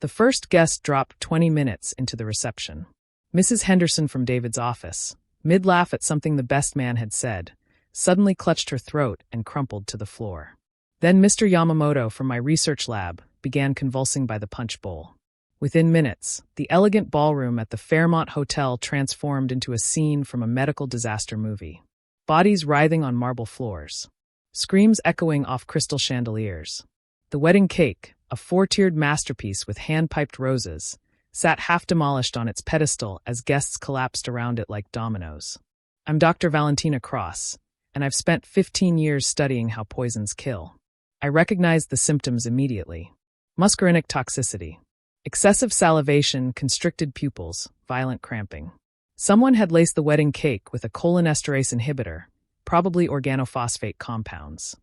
The first guest dropped 20 minutes into the reception. Mrs. Henderson from David's office, mid-laugh at something the best man had said, suddenly clutched her throat and crumpled to the floor. Then Mr. Yamamoto from my research lab began convulsing by the punch bowl. Within minutes, the elegant ballroom at the Fairmont Hotel transformed into a scene from a medical disaster movie. Bodies writhing on marble floors. Screams echoing off crystal chandeliers. The wedding cake, a four-tiered masterpiece with hand-piped roses, sat half-demolished on its pedestal as guests collapsed around it like dominoes. I'm Dr. Valentina Cross, and I've spent 15 years studying how poisons kill. I recognized the symptoms immediately. Muscarinic toxicity. Excessive salivation, constricted pupils, violent cramping. Someone had laced the wedding cake with a cholinesterase inhibitor, probably organophosphate compounds.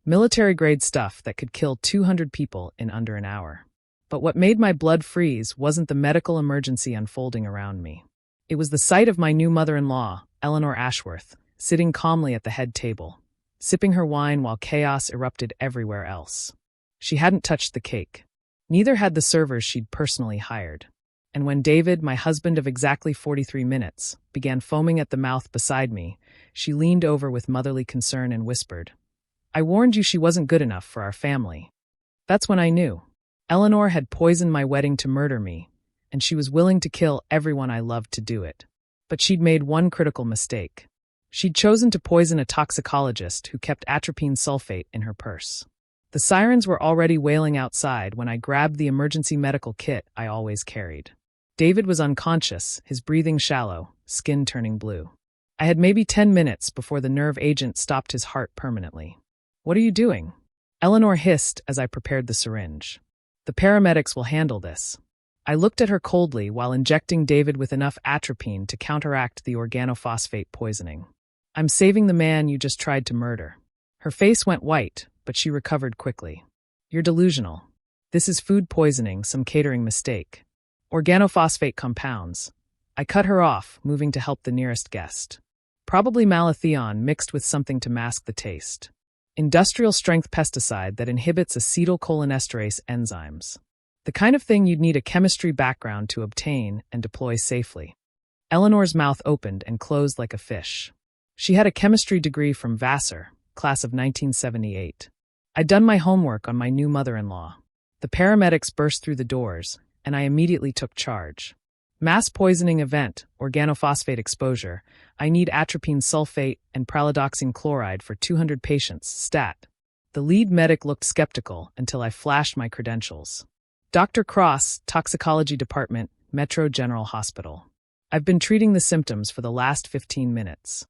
Military-grade stuff that could kill 200 people in under an hour. But what made my blood freeze wasn't the medical emergency unfolding around me. It was the sight of my new mother-in-law, Eleanor Ashworth, sitting calmly at the head table, sipping her wine while chaos erupted everywhere else. She hadn't touched the cake. Neither had the servers she'd personally hired. And when David, my husband of exactly 43 minutes, began foaming at the mouth beside me, she leaned over with motherly concern and whispered, "I warned you she wasn't good enough for our family." That's when I knew. Eleanor had poisoned my wedding to murder me, and she was willing to kill everyone I loved to do it. But she'd made one critical mistake. She'd chosen to poison a toxicologist who kept atropine sulfate in her purse. The sirens were already wailing outside when I grabbed the emergency medical kit I always carried. David was unconscious, his breathing shallow, skin turning blue. I had maybe 10 minutes before the nerve agent stopped his heart permanently. "What are you doing?" Eleanor hissed as I prepared the syringe. "The paramedics will handle this." I looked at her coldly while injecting David with enough atropine to counteract the organophosphate poisoning. "I'm saving the man you just tried to murder." Her face went white, but she recovered quickly. "You're delusional. This is food poisoning, some catering mistake. Organophosphate compounds." I cut her off, moving to help the nearest guest. "Probably malathion mixed with something to mask the taste. Industrial-strength pesticide that inhibits acetylcholinesterase enzymes. The kind of thing you'd need a chemistry background to obtain and deploy safely." Eleanor's mouth opened and closed like a fish. She had a chemistry degree from Vassar, class of 1978. I'd done my homework on my new mother-in-law. The paramedics burst through the doors, and I immediately took charge. "Mass poisoning event, organophosphate exposure. I need atropine sulfate and pralidoxine chloride for 200 patients, stat." The lead medic looked skeptical until I flashed my credentials. "Dr. Cross, Toxicology Department, Metro General Hospital. I've been treating the symptoms for the last 15 minutes.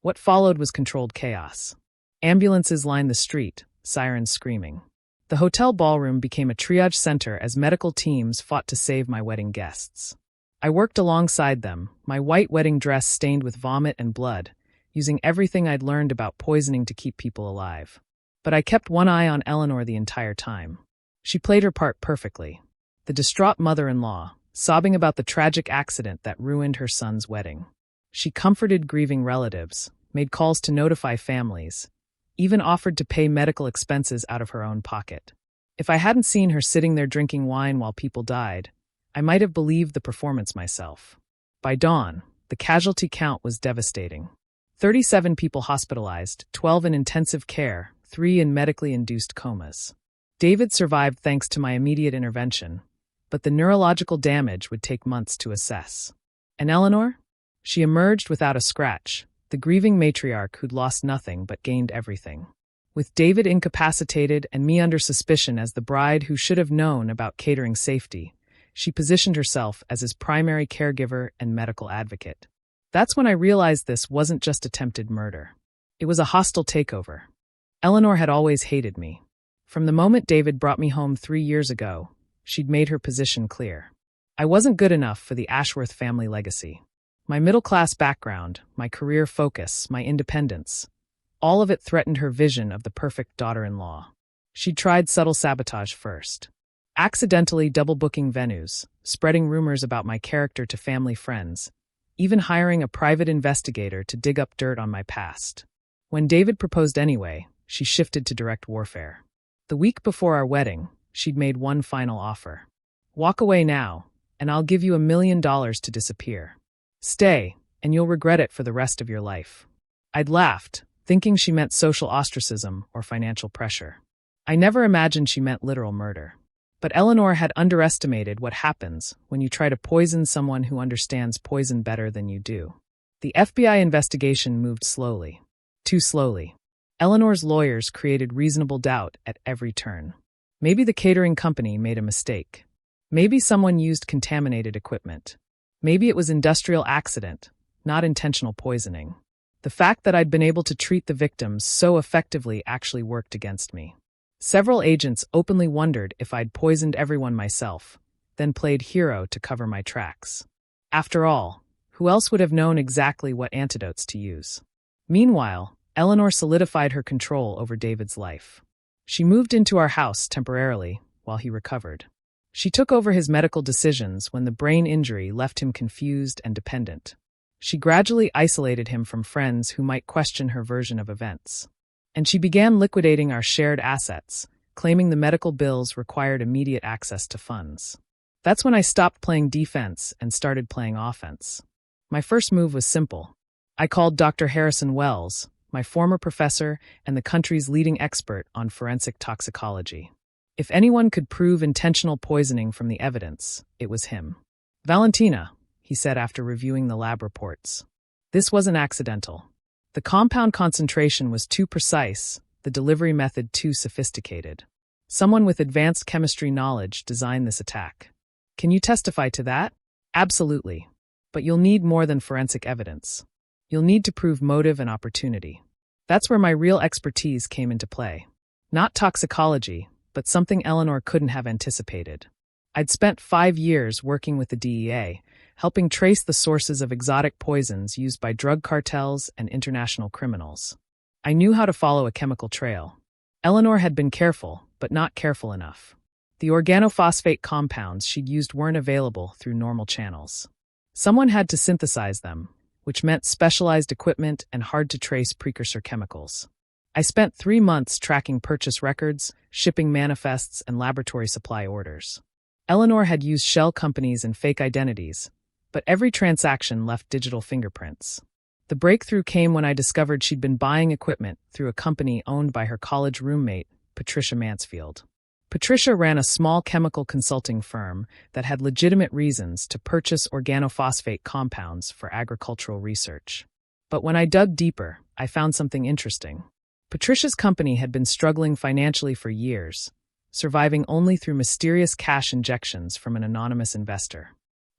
What followed was controlled chaos. Ambulances lined the street, sirens screaming. The hotel ballroom became a triage center as medical teams fought to save my wedding guests. I worked alongside them, my white wedding dress stained with vomit and blood, using everything I'd learned about poisoning to keep people alive. But I kept one eye on Eleanor the entire time. She played her part perfectly. The distraught mother-in-law, sobbing about the tragic accident that ruined her son's wedding. She comforted grieving relatives, made calls to notify families, even offered to pay medical expenses out of her own pocket. If I hadn't seen her sitting there drinking wine while people died, I might have believed the performance myself. By dawn, the casualty count was devastating. 37 people hospitalized, 12 in intensive care, 3 in medically induced comas. David survived thanks to my immediate intervention, but the neurological damage would take months to assess. And Eleanor? She emerged without a scratch, the grieving matriarch who'd lost nothing but gained everything. With David incapacitated and me under suspicion as the bride who should have known about catering safety, she positioned herself as his primary caregiver and medical advocate. That's when I realized this wasn't just attempted murder. It was a hostile takeover. Eleanor had always hated me. From the moment David brought me home 3 years ago, she'd made her position clear. I wasn't good enough for the Ashworth family legacy. My middle-class background, my career focus, my independence, all of it threatened her vision of the perfect daughter-in-law. She'd tried subtle sabotage first. Accidentally double-booking venues, spreading rumors about my character to family friends, even hiring a private investigator to dig up dirt on my past. When David proposed anyway, she shifted to direct warfare. The week before our wedding, she'd made one final offer. Walk away now, and I'll give you $1 million to disappear. Stay, and you'll regret it for the rest of your life. I'd laughed, thinking she meant social ostracism or financial pressure. I never imagined she meant literal murder. But Eleanor had underestimated what happens when you try to poison someone who understands poison better than you do. The FBI investigation moved slowly. Too slowly. Eleanor's lawyers created reasonable doubt at every turn. Maybe the catering company made a mistake. Maybe someone used contaminated equipment. Maybe it was industrial accident, not intentional poisoning. The fact that I'd been able to treat the victims so effectively actually worked against me. Several agents openly wondered if I'd poisoned everyone myself, then played hero to cover my tracks. After all, who else would have known exactly what antidotes to use? Meanwhile, Eleanor solidified her control over David's life. She moved into our house temporarily while he recovered. She took over his medical decisions when the brain injury left him confused and dependent. She gradually isolated him from friends who might question her version of events. And she began liquidating our shared assets, claiming the medical bills required immediate access to funds. That's when I stopped playing defense and started playing offense. My first move was simple. I called Dr. Harrison Wells, my former professor and the country's leading expert on forensic toxicology. If anyone could prove intentional poisoning from the evidence, it was him. "Valentina," he said after reviewing the lab reports. "This wasn't accidental. The compound concentration was too precise, the delivery method too sophisticated. Someone with advanced chemistry knowledge designed this attack. Can you testify to that?" "Absolutely. But you'll need more than forensic evidence. You'll need to prove motive and opportunity. That's where my real expertise came into play. Not toxicology, but something Eleanor couldn't have anticipated. I'd spent 5 years working with the DEA, helping trace the sources of exotic poisons used by drug cartels and international criminals. I knew how to follow a chemical trail. Eleanor had been careful, but not careful enough. The organophosphate compounds she'd used weren't available through normal channels. Someone had to synthesize them, which meant specialized equipment and hard-to-trace precursor chemicals. I spent 3 months tracking purchase records, shipping manifests, and laboratory supply orders. Eleanor had used shell companies and fake identities, but every transaction left digital fingerprints. The breakthrough came when I discovered she'd been buying equipment through a company owned by her college roommate, Patricia Mansfield. Patricia ran a small chemical consulting firm that had legitimate reasons to purchase organophosphate compounds for agricultural research. But when I dug deeper, I found something interesting. Patricia's company had been struggling financially for years, surviving only through mysterious cash injections from an anonymous investor.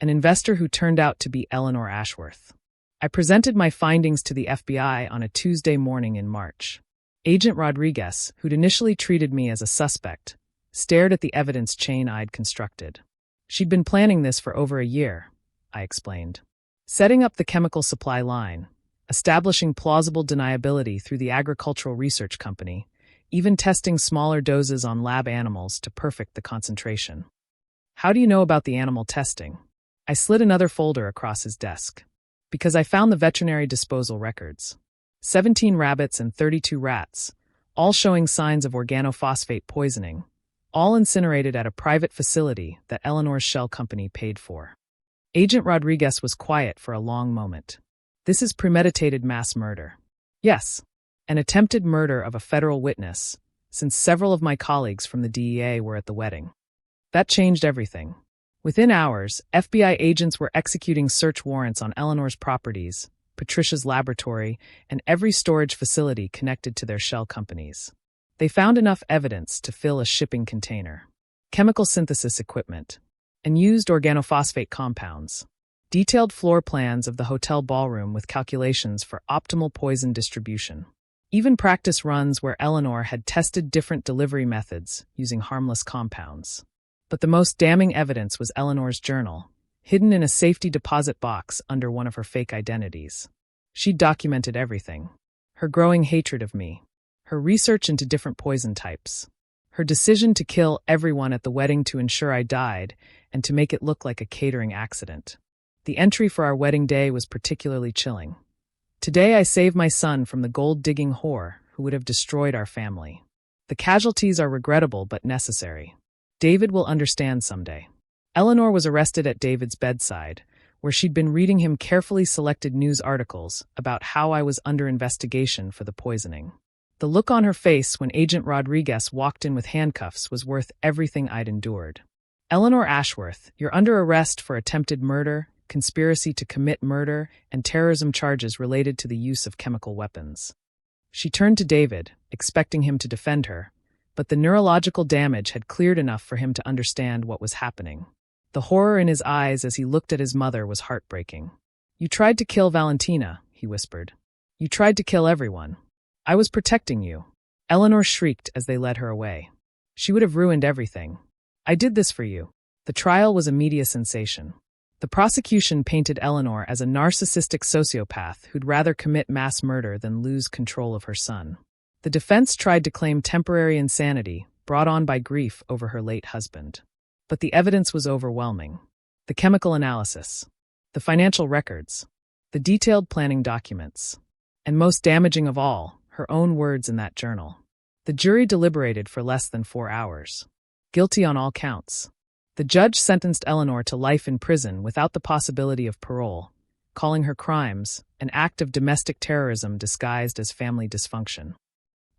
An investor who turned out to be Eleanor Ashworth. I presented my findings to the FBI on a Tuesday morning in March. Agent Rodriguez, who'd initially treated me as a suspect, stared at the evidence chain I'd constructed. She'd been planning this for over a year, I explained. Setting up the chemical supply line, establishing plausible deniability through the agricultural research company, even testing smaller doses on lab animals to perfect the concentration. "How do you know about the animal testing?" I slid another folder across his desk. "Because I found the veterinary disposal records. 17 rabbits and 32 rats, all showing signs of organophosphate poisoning, all incinerated at a private facility that Eleanor's shell company paid for." Agent Rodriguez was quiet for a long moment. "This is premeditated mass murder." "Yes, an attempted murder of a federal witness, since several of my colleagues from the DEA were at the wedding." That changed everything. Within hours, FBI agents were executing search warrants on Eleanor's properties, Patricia's laboratory, and every storage facility connected to their shell companies. They found enough evidence to fill a shipping container, chemical synthesis equipment, and used organophosphate compounds. Detailed floor plans of the hotel ballroom with calculations for optimal poison distribution. Even practice runs where Eleanor had tested different delivery methods using harmless compounds. But the most damning evidence was Eleanor's journal, hidden in a safety deposit box under one of her fake identities. She'd documented everything. Her growing hatred of me, her research into different poison types, her decision to kill everyone at the wedding to ensure I died and to make it look like a catering accident. The entry for our wedding day was particularly chilling. "Today I save my son from the gold-digging whore who would have destroyed our family. The casualties are regrettable but necessary. David will understand someday." Eleanor was arrested at David's bedside, where she'd been reading him carefully selected news articles about how I was under investigation for the poisoning. The look on her face when Agent Rodriguez walked in with handcuffs was worth everything I'd endured. "Eleanor Ashworth, you're under arrest for attempted murder, conspiracy to commit murder, and terrorism charges related to the use of chemical weapons." She turned to David, expecting him to defend her, but the neurological damage had cleared enough for him to understand what was happening. The horror in his eyes as he looked at his mother was heartbreaking. "You tried to kill Valentina," he whispered. "You tried to kill everyone. I was protecting you." Eleanor shrieked as they led her away. "She would have ruined everything. I did this for you." The trial was a media sensation. The prosecution painted Eleanor as a narcissistic sociopath who'd rather commit mass murder than lose control of her son. The defense tried to claim temporary insanity brought on by grief over her late husband. But the evidence was overwhelming. The chemical analysis, the financial records, the detailed planning documents, and most damaging of all, her own words in that journal. The jury deliberated for less than 4 hours. Guilty on all counts. The judge sentenced Eleanor to life in prison without the possibility of parole, calling her crimes an act of domestic terrorism disguised as family dysfunction.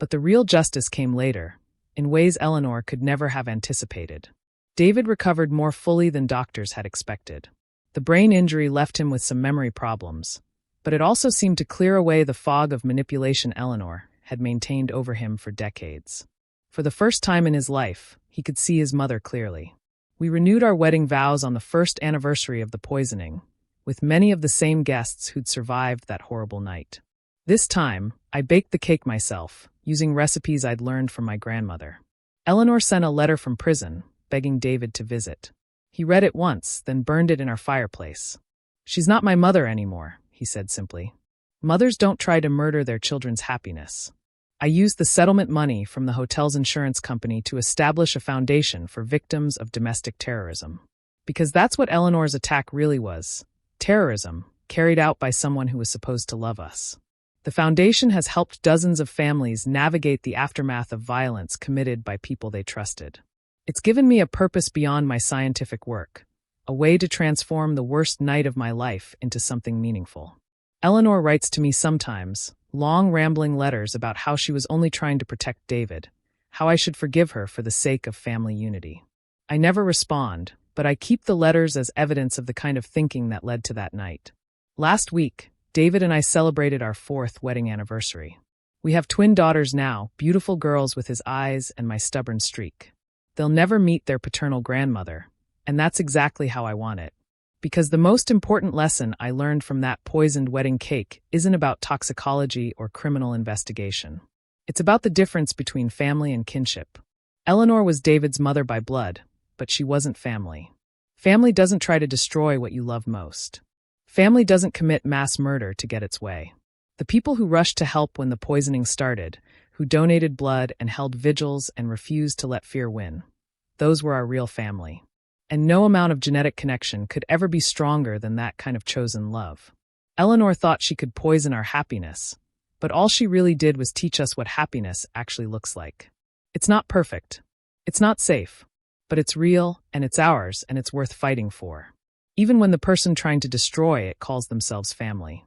But the real justice came later, in ways Eleanor could never have anticipated. David recovered more fully than doctors had expected. The brain injury left him with some memory problems, but it also seemed to clear away the fog of manipulation Eleanor had maintained over him for decades. For the first time in his life, he could see his mother clearly. We renewed our wedding vows on the first anniversary of the poisoning, with many of the same guests who'd survived that horrible night. This time, I baked the cake myself, using recipes I'd learned from my grandmother. Eleanor sent a letter from prison, begging David to visit. He read it once, then burned it in our fireplace. "She's not my mother anymore," he said simply. "Mothers don't try to murder their children's happiness." I used the settlement money from the hotel's insurance company to establish a foundation for victims of domestic terrorism. Because that's what Eleanor's attack really was: terrorism, carried out by someone who was supposed to love us. The foundation has helped dozens of families navigate the aftermath of violence committed by people they trusted. It's given me a purpose beyond my scientific work, a way to transform the worst night of my life into something meaningful. Eleanor writes to me sometimes, long rambling letters about how she was only trying to protect David, how I should forgive her for the sake of family unity. I never respond, but I keep the letters as evidence of the kind of thinking that led to that night. Last week, David and I celebrated our 4th wedding anniversary. We have twin daughters now, beautiful girls with his eyes and my stubborn streak. They'll never meet their paternal grandmother, and that's exactly how I want it. Because the most important lesson I learned from that poisoned wedding cake isn't about toxicology or criminal investigation. It's about the difference between family and kinship. Eleanor was David's mother by blood, but she wasn't family. Family doesn't try to destroy what you love most. Family doesn't commit mass murder to get its way. The people who rushed to help when the poisoning started, who donated blood and held vigils and refused to let fear win, those were our real family. And no amount of genetic connection could ever be stronger than that kind of chosen love. Eleanor thought she could poison our happiness, but all she really did was teach us what happiness actually looks like. It's not perfect. It's not safe. But it's real, and it's ours, and it's worth fighting for. Even when the person trying to destroy it calls themselves family.